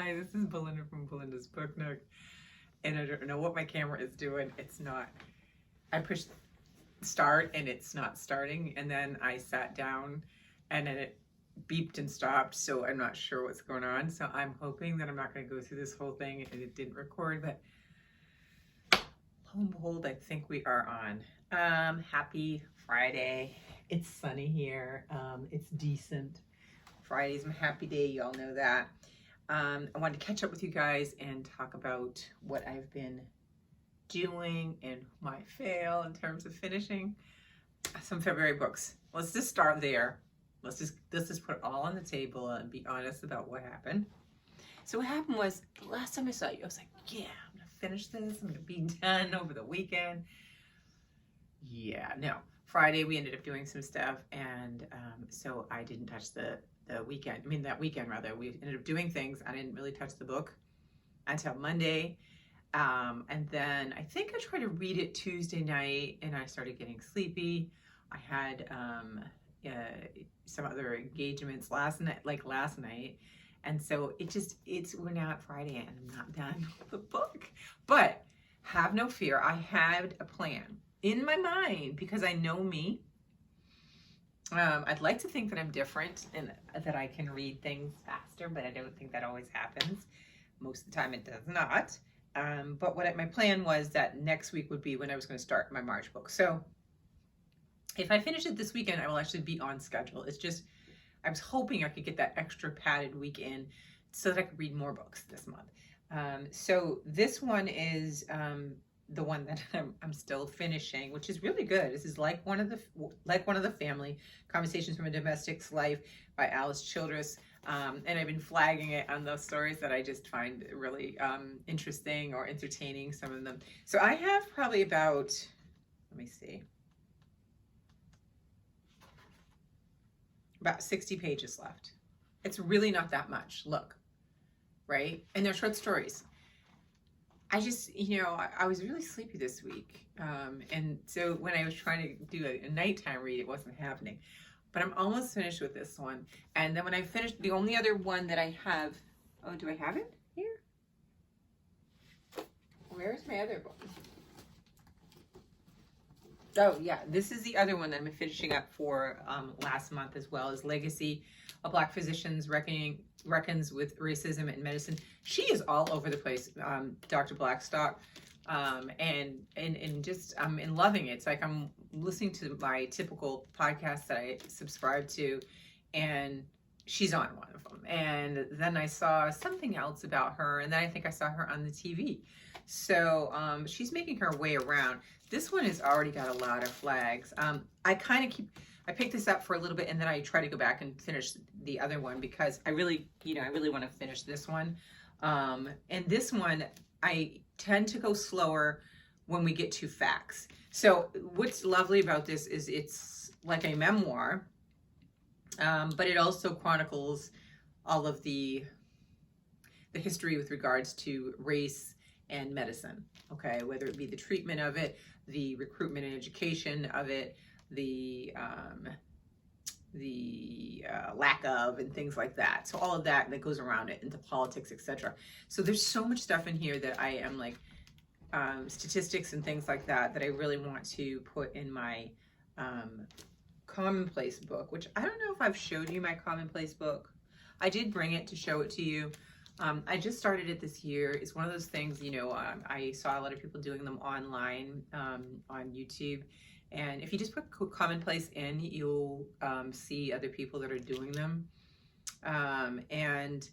Hi, this is Belinda from Belinda's Book Nook, and I don't know what my camera is doing. It's not, I pushed start and it's not starting, and then I sat down and then it beeped and stopped, so I'm not sure what's going on. So I'm hoping that I'm not going to go through this whole thing and it didn't record, but lo and behold, I think we are on. Happy Friday. It's sunny here. It's decent. Friday's my happy day, you all know that. I wanted to catch up with you guys and talk about what I've been doing and my fail in terms of finishing some February books. Let's just start there. Let's just put it all on the table and be honest about what happened. So what happened was, the last time I saw you, I was like, yeah, I'm gonna finish this. I'm gonna be done over the weekend. Yeah, no. Friday we ended up doing some stuff, and so I didn't touch that weekend rather. We ended up doing things. I didn't really touch the book until Monday. And then I think I tried to read it Tuesday night and I started getting sleepy. I had some other engagements last night. And so we're now at Friday and I'm not done with the book. But have no fear. I had a plan in my mind because I know me. I'd like to think that I'm different and that I can read things faster, but I don't think that always happens. Most of the time it does not. But my plan was that next week would be when I was going to start my March book. So if I finish it this weekend, I will actually be on schedule. It's just, I was hoping I could get that extra padded week in so that I could read more books this month. So this one is the one that I'm still finishing, which is really good. This is like one of the family Conversations from a Domestic's Life by Alice Childress. And I've been flagging it on those stories that I just find really interesting or entertaining, some of them. So I have probably about, let me see, about 60 pages left. It's really not that much, look, right? And they're short stories. I just, I was really sleepy this week. And so when I was trying to do a nighttime read, it wasn't happening. But I'm almost finished with this one. And then when I finished, the only other one that I have, oh, do I have it here? Where's my other book? Oh, yeah, this is the other one that I'm finishing up for last month as well, is Legacy: A Black Physician's Reckons with Racism in Medicine. She is all over the place, Dr. Blackstock. And just I'm loving it. It's like I'm listening to my typical podcast that I subscribe to, and she's on one of them. And then I saw something else about her, and then I think I saw her on the TV. So she's making her way around. This one has already got a lot of flags. I picked this up for a little bit, and then I try to go back and finish the other one because I really want to finish this one. And this one, I tend to go slower when we get to facts. So what's lovely about this is it's like a memoir, but it also chronicles all of the history with regards to race and medicine, okay? Whether it be the treatment of it, the recruitment and education of it, the lack of, and things like that. So all of that goes around it, into politics, etc. So there's so much stuff in here that I am like, statistics and things like that I really want to put in my commonplace book, which I don't know if I've showed you my commonplace book. I did bring it to show it to you. I just started it this year. It's one of those things, I saw a lot of people doing them online on YouTube. And if you just put commonplace in, you'll see other people that are doing them. And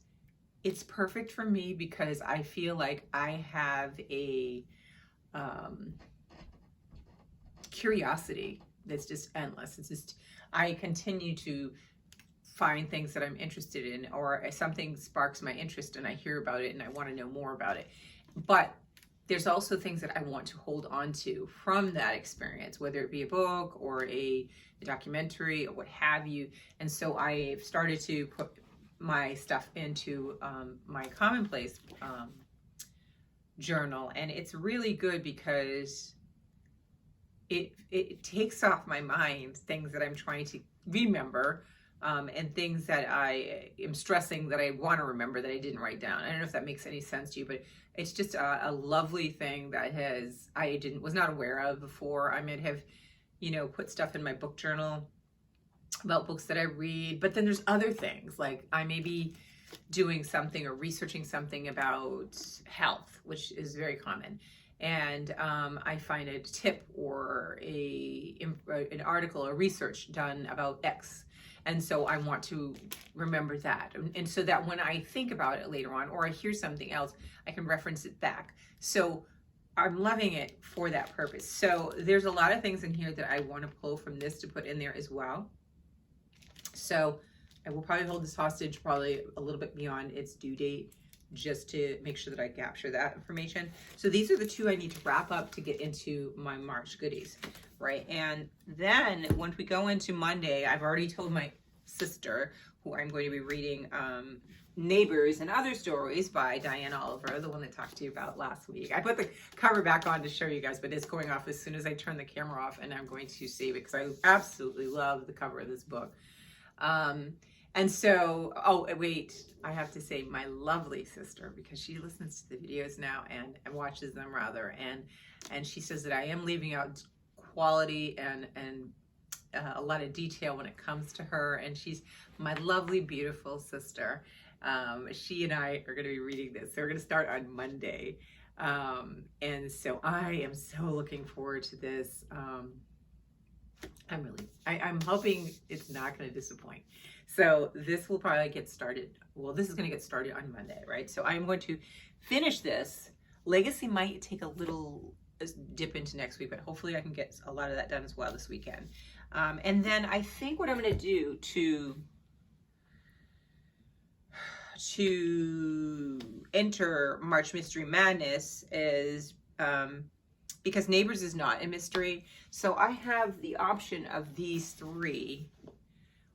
it's perfect for me because I feel like I have a curiosity that's just endless. It's just, I continue to find things that I'm interested in, or something sparks my interest and I hear about it and I want to know more about it. But there's also things that I want to hold on to from that experience, whether it be a book or a documentary or what have you. And so I've started to put my stuff into my commonplace journal, and it's really good because it takes off my mind things that I'm trying to remember and things that I am stressing that I want to remember that I didn't write down. I don't know if that makes any sense to you, but it's just a lovely thing that was not aware of before. I might have, put stuff in my book journal about books that I read, but then there's other things like I may be doing something or researching something about health, which is very common. And I find a tip or an article or research done about X. And so I want to remember that. And so that when I think about it later on, or I hear something else, I can reference it back. So I'm loving it for that purpose. So there's a lot of things in here that I want to pull from this to put in there as well. So I will probably hold this hostage probably a little bit beyond its due date, just to make sure that I capture that information. So these are the two I need to wrap up to get into my March goodies, right? And then when we go into Monday, I've already told my sister, who I'm going to be reading Neighbors and Other Stories by Diane Oliver, the one that I talked to you about last week. I put the cover back on to show you guys, but it's going off as soon as I turn the camera off, and I'm going to save it because I absolutely love the cover of this book. And so, oh, wait, I have to say my lovely sister, because she listens to the videos now and watches them rather. And she says that I am leaving out quality and a lot of detail when it comes to her. And she's my lovely, beautiful sister. She and I are going to be reading this. So we're going to start on Monday. And so I am so looking forward to this. I'm hoping it's not going to disappoint. So this will probably get started. Well, this is going to get started on Monday, right? So I'm going to finish this. Legacy might take a little dip into next week, but hopefully I can get a lot of that done as well this weekend. And then I think what I'm going to do to enter March Mystery Madness is because Neighbors is not a mystery. So I have the option of these three,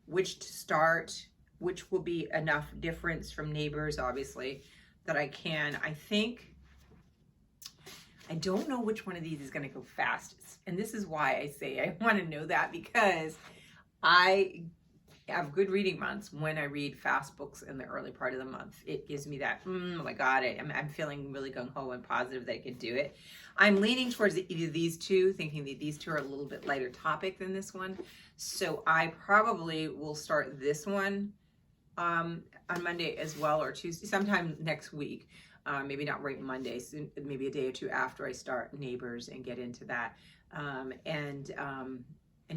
which to start, which will be enough difference from Neighbors, obviously, that I don't know which one of these is going to go fastest. And this is why I say I want to know that, because I have good reading months when I read fast books in the early part of the month. It gives me that, oh my God, I'm feeling really gung-ho and positive that I can do it. I'm leaning towards either these two, thinking that these two are a little bit lighter topic than this one. So I probably will start this one on Monday as well, or Tuesday, sometime next week. Maybe not right Monday, soon, maybe a day or two after I start Neighbors and get into that. And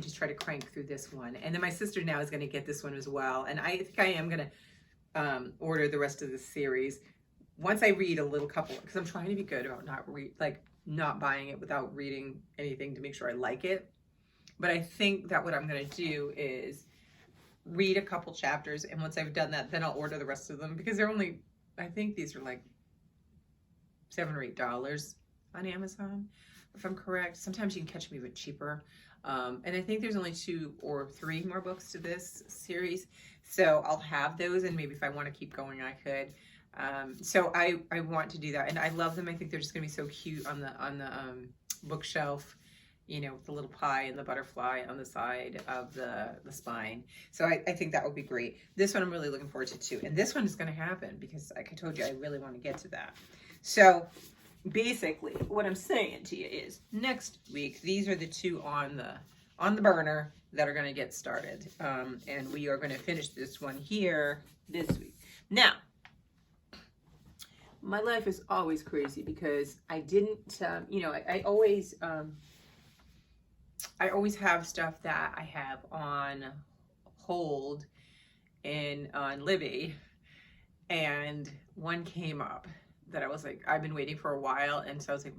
just try to crank through this one. And then my sister now is going to get this one as well. And I think I am going to order the rest of the series once I read a little couple, because I'm trying to be good about not buying it without reading anything to make sure I like it. But I think that what I'm going to do is read a couple chapters, and once I've done that, then I'll order the rest of them, because they're only, I think these are like $7 or $8 on Amazon, if I'm correct. Sometimes you can catch me a bit cheaper. And I think there's only 2 or 3 more books to this series. So I'll have those, and maybe if I want to keep going, I could. So I want to do that. And I love them. I think they're just going to be so cute on the bookshelf, with the little pie and the butterfly on the side of the spine. So I think that would be great. This one I'm really looking forward to too. And this one is going to happen because, like I told you, I really want to get to that. So basically what I'm saying to you is next week, these are the two on the burner that are going to get started. And we are going to finish this one here this week. Now, my life is always crazy because I didn't, I always have stuff that I have on hold on Libby, and one came up that I was like, I've been waiting for a while, and so I was like,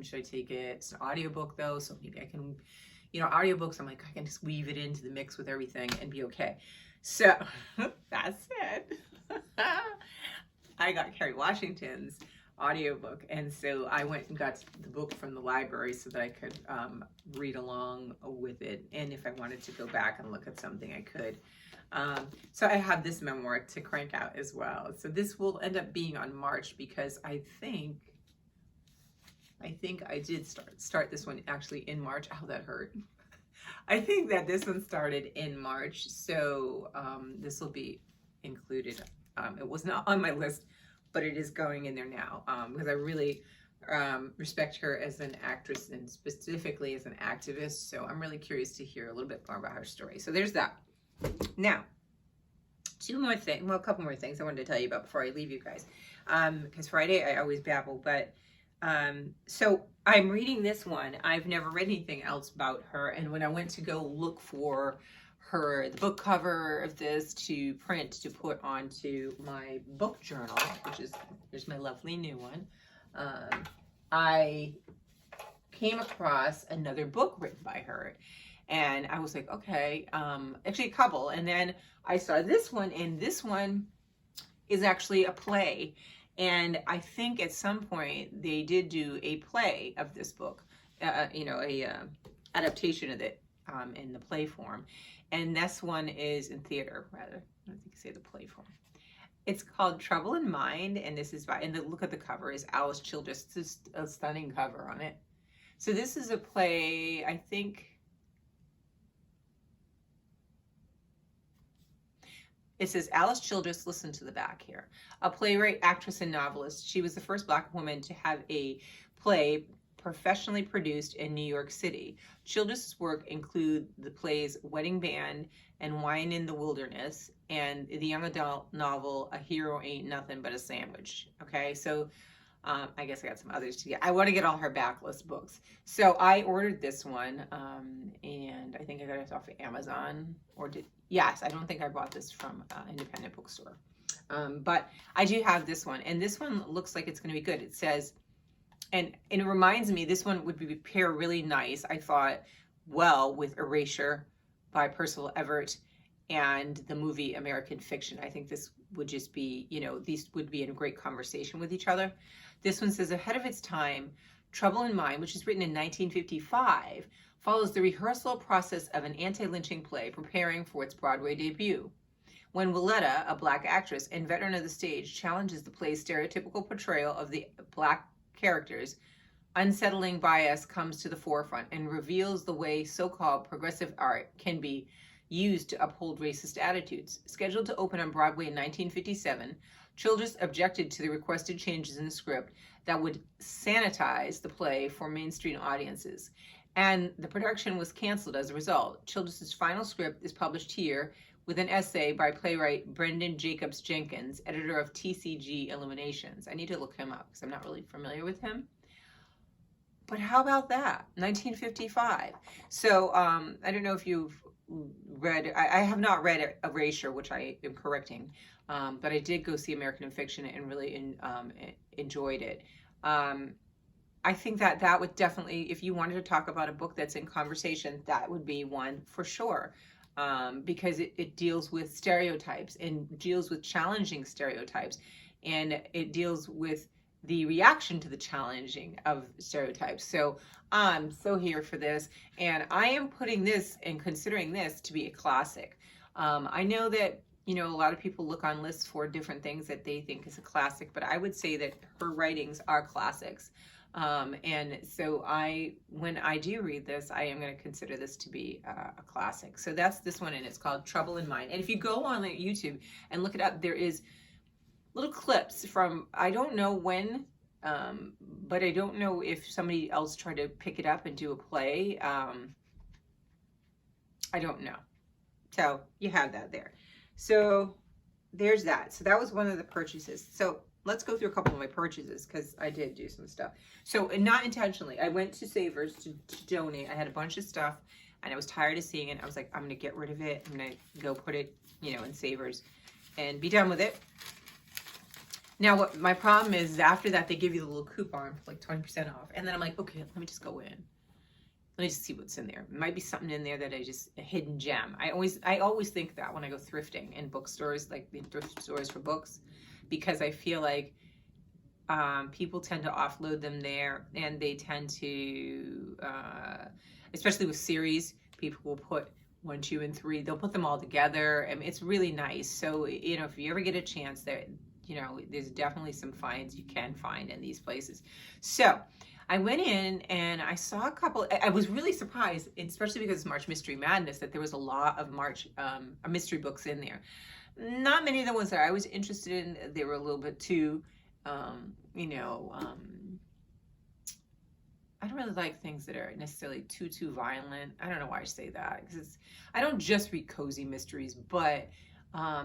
should I take it? It's an audiobook though, so maybe I can, audiobooks, I'm like, I can just weave it into the mix with everything and be okay. So that said, I got Kerry Washington's audiobook, and so I went and got the book from the library so that I could read along with it, and if I wanted to go back and look at something, I could. So I have this memoir to crank out as well. So this will end up being on March, because I think I did start this one actually in March. Oh, that hurt. I think that this one started in March, so this will be included. It was not on my list, but it is going in there now because I really respect her as an actress and specifically as an activist. So I'm really curious to hear a little bit more about her story. So there's that. Now, a couple more things I wanted to tell you about before I leave you guys. Because Friday I always babble, but so I'm reading this one. I've never read anything else about her, and when I went to go look for the book cover of this to print to put onto my book journal, which is, here's my lovely new one, I came across another book written by her, and I was like, okay, actually a couple, and then I saw this one, and this one is actually a play. And I think at some point they did do a play of this book, adaptation of it in the play form. And this one is in theater, rather. I think you say the play form. It's called Trouble in Mind, and this is by, and the look at the cover is Alice Childress. It's just a stunning cover on it. So this is a play, I think. It says, Alice Childress, listen to the back here. A playwright, actress, and novelist. She was the first Black woman to have a play professionally produced in New York City. Childress's work include the plays Wedding Band and Wine in the Wilderness, and the young adult novel A Hero Ain't Nothing But a Sandwich. Okay, so I guess I got some others to get. I want to get all her backlist books. So I ordered this one, and I think I got it off of Amazon, yes, I don't think I bought this from independent bookstore. But I do have this one, and this one looks like it's going to be good. It says, and it reminds me, this one would pair really nice, I thought, well, with Erasure by Percival Everett and the movie American Fiction. I think this would just be, these would be in a great conversation with each other. This one says, ahead of its time, Trouble in Mind, which is written in 1955, follows the rehearsal process of an anti-lynching play preparing for its Broadway debut. When Willetta, a Black actress and veteran of the stage, challenges the play's stereotypical portrayal of the Black characters, unsettling bias comes to the forefront and reveals the way so-called progressive art can be used to uphold racist attitudes. Scheduled to open on Broadway in 1957, Childress objected to the requested changes in the script that would sanitize the play for mainstream audiences, and the production was canceled as a result. Childress's final script is published here with an essay by playwright Brendan Jacobs Jenkins, editor of TCG Illuminations. I need to look him up because I'm not really familiar with him. But how about that? 1955. So I don't know if you've read, I have not read Erasure, which I am correcting, but I did go see American Fiction and really enjoyed it. I think that would definitely, if you wanted to talk about a book that's in conversation, that would be one for sure, because it deals with stereotypes and deals with challenging stereotypes, and it deals with the reaction to the challenging of stereotypes. So I'm so here for this, and I am putting this and considering this to be a classic. I know that a lot of people look on lists for different things that they think is a classic, but I would say that her writings are classics. And so when I do read this, I am going to consider this to be a classic. So that's this one, and it's called Trouble in Mind. And if you go on YouTube and look it up, there is little clips from, I don't know when, but I don't know if somebody else tried to pick it up and do a play. I don't know. So you have that there. So there's that. So that was one of the purchases. So let's go through a couple of my purchases, because I did do some stuff. So, and not intentionally, I went to Savers to donate. I had a bunch of stuff, and I was tired of seeing it. I was like, I'm going to get rid of it. I'm going to go put it, in Savers and be done with it. Now, what my problem is after that, they give you the little coupon for like 20% off. And then I'm like, okay, let me just go in. Let me just see what's in there. It might be something in there that a hidden gem. I always think that when I go thrifting in bookstores, like the thrift stores for books, because I feel like people tend to offload them there, and they tend to, especially with series, people will put 1, 2, and 3. They'll put them all together. I mean, it's really nice. So, if you ever get a chance, there's definitely some finds you can find in these places. So I went in and I saw a couple. I was really surprised, especially because it's March Mystery Madness, that there was a lot of March mystery books in there. Not many of the ones that I was interested in. They were a little bit too, you know, I don't really like things that are necessarily too violent. I don't know why I say that, because I don't just read cozy mysteries, but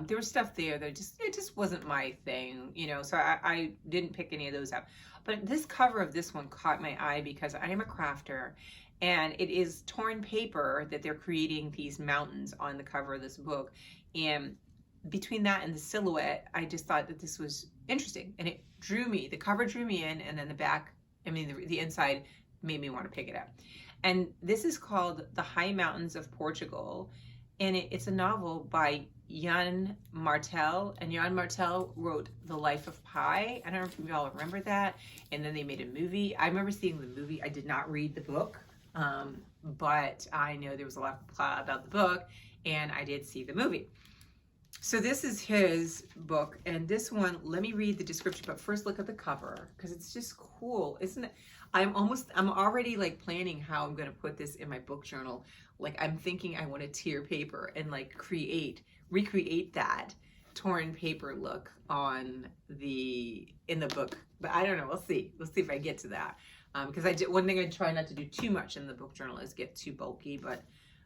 there was stuff there that it just wasn't my thing, you know, so I didn't pick any of those up. But this cover of this one caught my eye because I am a crafter, and it is torn paper that they're creating these mountains on the cover of this book. And between that and the silhouette, I just thought that this was interesting, and it drew me. The cover drew me in, and then the back, I mean, the inside made me want to pick it up. And this is called The High Mountains of Portugal, and it's a novel by Jan Martel, and Jan Martel wrote The Life of Pi. I don't know if you all remember that. And then they made a movie. I remember seeing the movie. I did not read the book, but I know there was a lot of plot about the book, and I did see the movie. So this is his book, and this one, let me read the description, but first look at the cover, because it's just cool, isn't it? I'm already like planning how I'm going to put this in my book journal. Like, I'm thinking I want to tear paper and like recreate that torn paper look in the book. But I don't know, we'll see if I get to that. Because one thing I try not to do too much in the book journal is get too bulky, but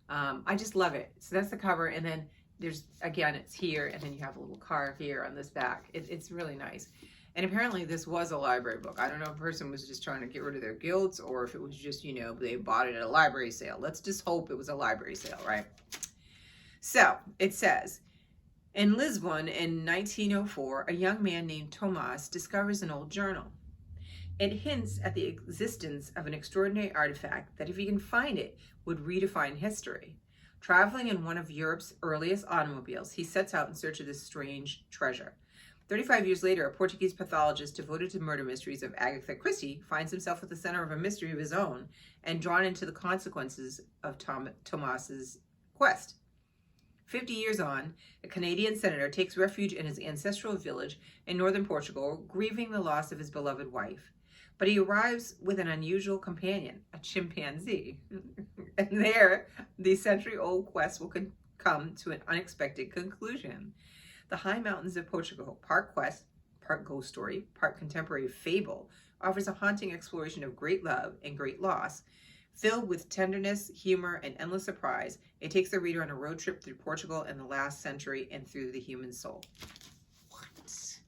I just love it. So that's the cover, and then there's, again, it's here, and then you have a little card here on this back. It's really nice. And apparently this was a library book. I don't know if a person was just trying to get rid of their guilt, or if it was just, you know, they bought it at a library sale. Let's just hope it was a library sale, right? So it says, in Lisbon in 1904, a young man named Tomass discovers an old journal. It hints at the existence of an extraordinary artifact that, if he can find it, would redefine history. Traveling in one of Europe's earliest automobiles, he sets out in search of this strange treasure. 35 years later, a Portuguese pathologist devoted to murder mysteries of Agatha Christie finds himself at the center of a mystery of his own and drawn into the consequences of Tomass's quest. 50 years on, a Canadian senator takes refuge in his ancestral village in northern Portugal, grieving the loss of his beloved wife. But he arrives with an unusual companion, a chimpanzee. And there, the century-old quest will come to an unexpected conclusion. The High Mountains of Portugal, part quest, part ghost story, part contemporary fable, offers a haunting exploration of great love and great loss. Filled with tenderness, humor, and endless surprise, it takes the reader on a road trip through Portugal in the last century and through the human soul. What?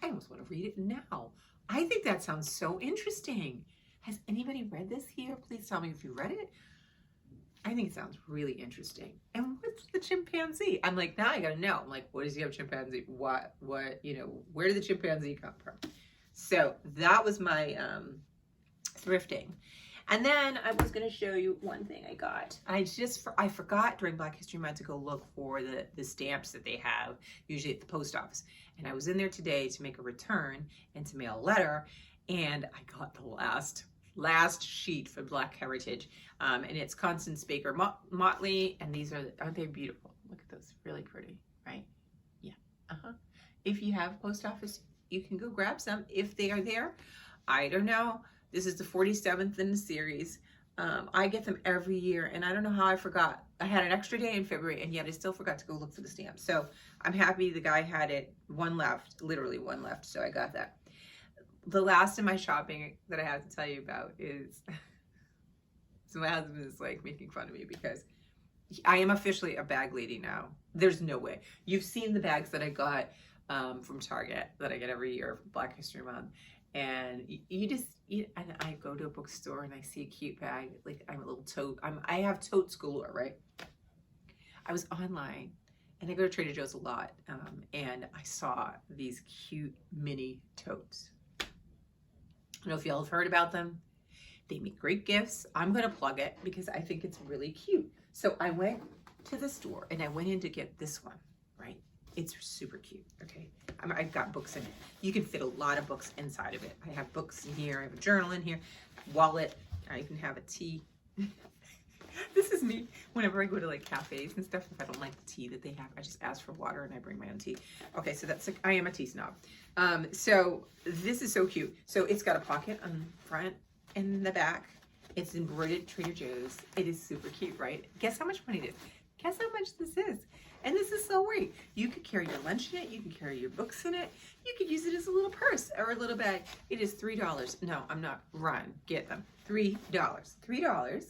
I almost want to read it now. I think that sounds so interesting. Has anybody read this here? Please tell me if you read it. I think it sounds really interesting. And what's the chimpanzee? I'm like, now I gotta know. I'm like, what does he have chimpanzee? What, you know, where did the chimpanzee come from? So that was my thrifting. And then I was gonna show you one thing I got. I forgot during Black History Month to go look for the stamps that they have, usually at the post office. And I was in there today to make a return and to mail a letter, and I got the last sheet for Black Heritage, and it's Constance Baker Motley, and these aren't they beautiful? Look at those, really pretty, right? Yeah. If you have post office, you can go grab some if they are there. I don't know. This is the 47th in the series. I get them every year, and I don't know how I forgot. I had an extra day in February, and yet I still forgot to go look for the stamp. So I'm happy the guy had it, one left, literally one left, so I got that. The last of my shopping that I have to tell you about is, so my husband is like making fun of me because I am officially a bag lady now. There's no way. You've seen the bags that I got from Target that I get every year for Black History Month. And and I go to a bookstore and I see a cute bag, like I'm a little tote. I have totes galore, right? I was online and I go to Trader Joe's a lot, and I saw these cute mini totes. I don't know if y'all have heard about them. They make great gifts. I'm gonna plug it because I think it's really cute. So I went to the store and I went in to get this one, right? It's super cute, okay? I've got books in it. You can fit a lot of books inside of it. I have books in here, I have a journal in here, wallet, I even have a tea This is me whenever I go to like cafes and stuff. If I don't like the tea that they have, I just ask for water and I bring my own tea. Okay, so that's like, I am a tea snob. So this is so cute. So it's got a pocket on the front and the back. It's embroidered Trader Joe's. It is super cute, right? Guess how much money it is? Guess how much this is? And this is so great. You could carry your lunch in it. You could carry your books in it. You could use it as a little purse or a little bag. It is $3. No, I'm not. Run. Get them. $3. $3.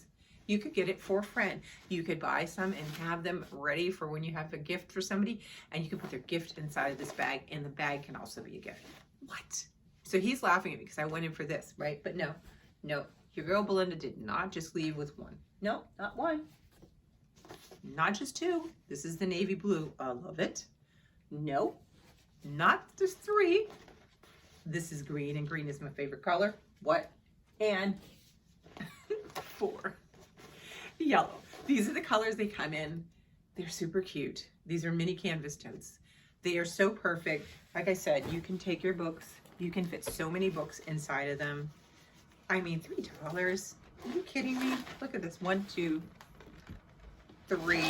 You could get it for a friend. You could buy some and have them ready for when you have a gift for somebody, and you can put their gift inside of this bag, and the bag can also be a gift. What? So he's laughing at me because I went in for this, right? But no, your girl Belinda did not just leave with one. No, not one. Not just two. This is the navy blue. I love it. No, not just 3. This is green, and green is my favorite color. What? And 4. Yellow. These are the colors they come in. They're super cute. These are mini canvas totes. They are so perfect. Like I said, you can take your books. You can fit so many books inside of them. I mean, $3. Are you kidding me? Look at this. 1, 2, 3.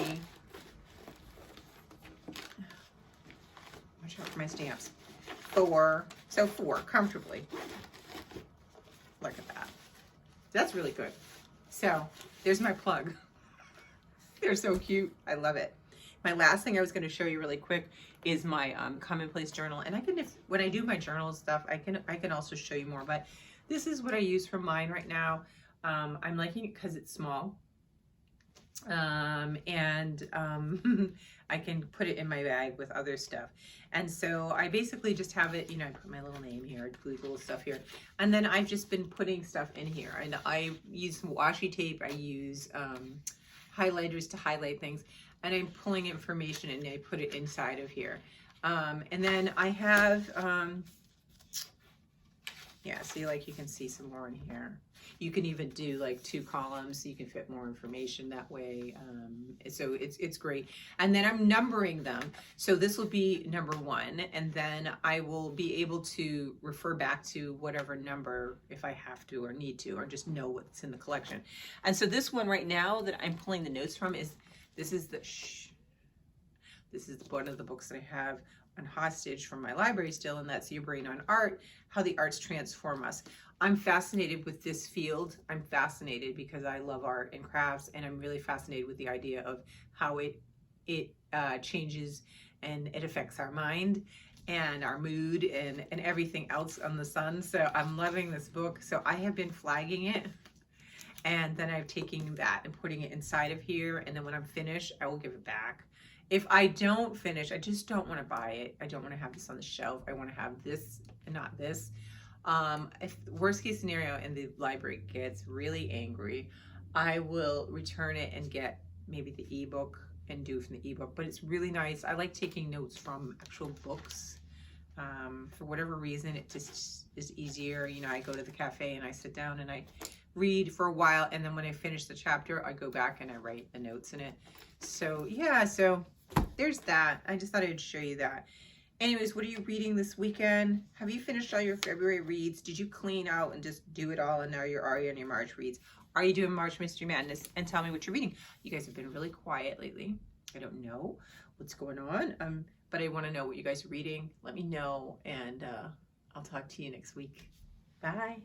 Watch out for my stamps. 4. So 4 comfortably. Look at that. That's really good. So there's my plug. They're so cute. I love it. My last thing I was going to show you really quick is my commonplace journal. And I can, when I do my journal stuff, I can also show you more. But this is what I use for mine right now. I'm liking it because it's small. I can put it in my bag with other stuff. And so I basically just have it, you know, I put my little name here, I glue little stuff here. And then I've just been putting stuff in here. And I use washi tape, I use highlighters to highlight things. And I'm pulling information and I put it inside of here. And then I have, yeah, see, like you can see some more in here. You can even do like 2 columns so you can fit more information that way. So it's great. And then I'm numbering them. So this will be number 1, and then I will be able to refer back to whatever number if I have to or need to, or just know what's in the collection. And so this one right now that I'm pulling the notes from is, this is one of the books that I have on hostage from my library still, and that's Your Brain on Art, How the Arts Transform Us. I'm fascinated with this field. I'm fascinated because I love art and crafts, and I'm really fascinated with the idea of how it changes and it affects our mind and our mood and everything else on the sun. So I'm loving this book. So I have been flagging it, and then I'm taking that and putting it inside of here, and then when I'm finished, I will give it back. If I don't finish, I just don't want to buy it. I don't want to have this on the shelf. I want to have this and not this. If worst case scenario and the library gets really angry, I will return it and get maybe the ebook and do it from the ebook. But it's really nice. I like taking notes from actual books. For whatever reason, it just is easier. You know, I go to the cafe and I sit down and I read for a while, and then when I finish the chapter, I go back and I write the notes in it. So yeah, so there's that. I just thought I'd show you that. Anyways, what are you reading this weekend? Have you finished all your February reads? Did you clean out and just do it all, and now you're already on your March reads? Are you doing March Mystery Madness? And tell me what you're reading. You guys have been really quiet lately. I don't know what's going on, but I want to know what you guys are reading. Let me know, and I'll talk to you next week. Bye.